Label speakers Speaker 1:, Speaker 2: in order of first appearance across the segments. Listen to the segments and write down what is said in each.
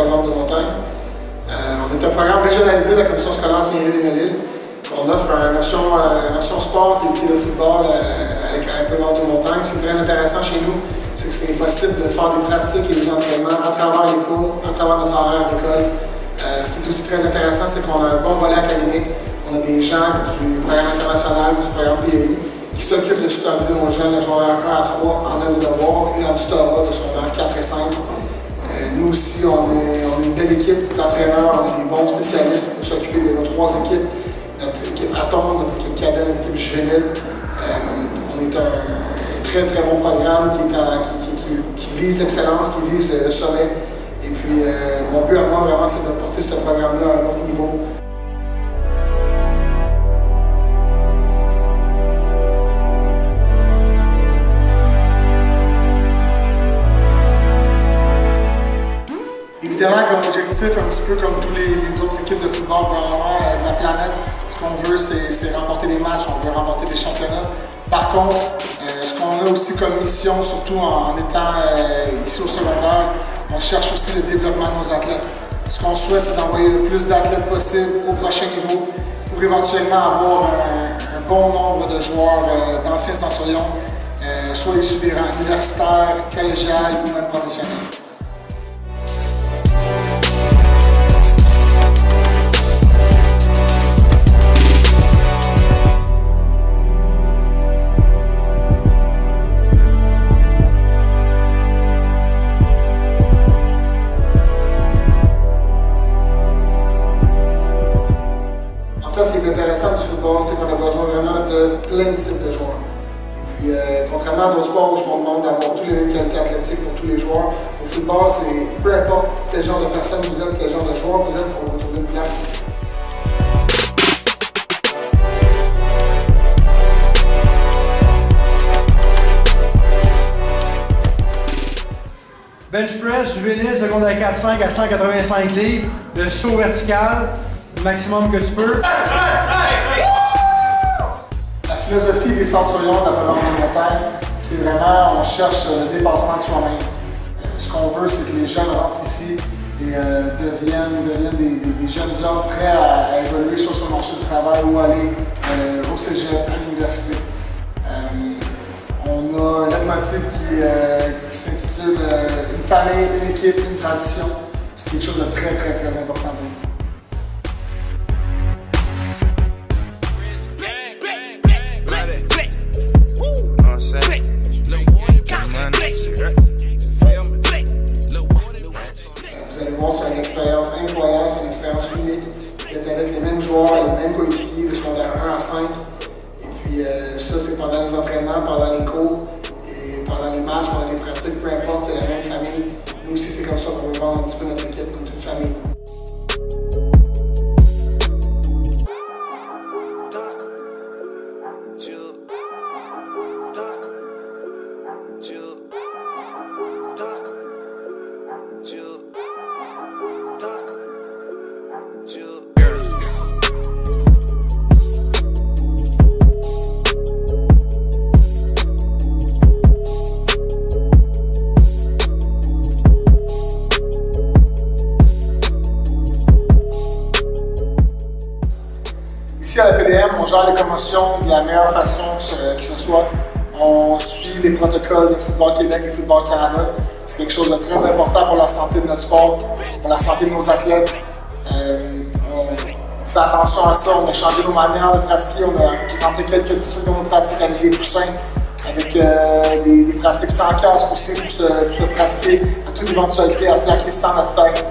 Speaker 1: Pavillon de Montagne. On est un programme régionalisé de la Commission scolaire Saint-Henri-des-Mille. On offre une option sport qui est le football avec un Pavillon de Montagne. C'est très intéressant chez nous, c'est que c'est possible de faire des pratiques et des entraînements à travers les cours, à travers notre horaire d'école. Ce qui est aussi très intéressant, c'est qu'on a un bon volet académique. On a des gens du programme international, du programme PAI, qui s'occupent de superviser nos jeunes de secondaire 1 à 3 en aide aux devoirs et en tutorat de secondaire 4 et 5. Nous aussi, on est une belle équipe d'entraîneurs, on est des bons spécialistes pour s'occuper de nos 3 équipes. Notre équipe Atom, notre équipe cadet, notre équipe juvénile. On est un très très bon programme qui vise l'excellence, qui vise le sommet. Et puis, mon but à moi, vraiment, c'est de porter ce programme-là à un autre niveau. Évidemment, comme objectif, un petit peu comme toutes les autres équipes de football de la planète, ce qu'on veut, c'est remporter des matchs, on veut remporter des championnats. Par contre, ce qu'on a aussi comme mission, surtout en étant ici au secondaire, on cherche aussi le développement de nos athlètes. Ce qu'on souhaite, c'est d'envoyer le plus d'athlètes possible au prochain niveau pour éventuellement avoir un bon nombre de joueurs d'anciens centurions, soit issus des rangs universitaires, collégiales ou même professionnels. Ce qui est intéressant du football, c'est qu'on a besoin vraiment de plein de types de joueurs. Et puis, contrairement à d'autres sports où on demande d'avoir tous les mêmes qualités athlétiques pour tous les joueurs, au football, c'est peu importe quel genre de personne vous êtes, quel genre de joueur vous êtes, on va trouver une place.
Speaker 2: Bench press, juvénile, secondaire 4-5 à 185 livres, le saut vertical, le maximum que tu peux.
Speaker 1: La philosophie des centurions de la Pavillon de Montagne, c'est vraiment, on cherche le dépassement de soi-même. Ce qu'on veut, c'est que les jeunes rentrent ici et deviennent des jeunes hommes prêts à évoluer soit sur le marché du travail ou aller au cégep, à l'université. On a un leitmotiv qui s'intitule « Une famille, une équipe, une tradition ». C'est quelque chose de très, très, très important pour nous. Vous allez voir, c'est une expérience incroyable, c'est une expérience unique d'être avec les mêmes joueurs, les mêmes coéquipiers de secondaire 1 à 5. Et puis ça, c'est pendant les entraînements, pendant les cours, et pendant les matchs, pendant les pratiques, peu importe, c'est la même famille. Nous aussi, c'est comme ça qu'on veut vendre un petit peu notre équipe comme une famille. Ici à la PDM, on gère les commotions de la meilleure façon que ce soit. On suit les protocoles de Football Québec et Football Canada. C'est quelque chose de très important pour la santé de notre sport, pour la santé de nos athlètes. On fait attention à ça, on a changé nos manières de pratiquer, on a rentré quelques petits trucs dans nos pratiques avec des poussins, avec des pratiques sans casque aussi pour se pratiquer à toute éventualité, à plaquer sans notre tête.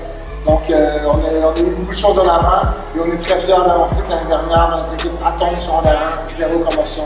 Speaker 1: Donc, on a mis beaucoup de choses de l'avant et on est très fiers d'annoncer que l'année dernière, notre équipe Atom secondaire 1, 0 commotion.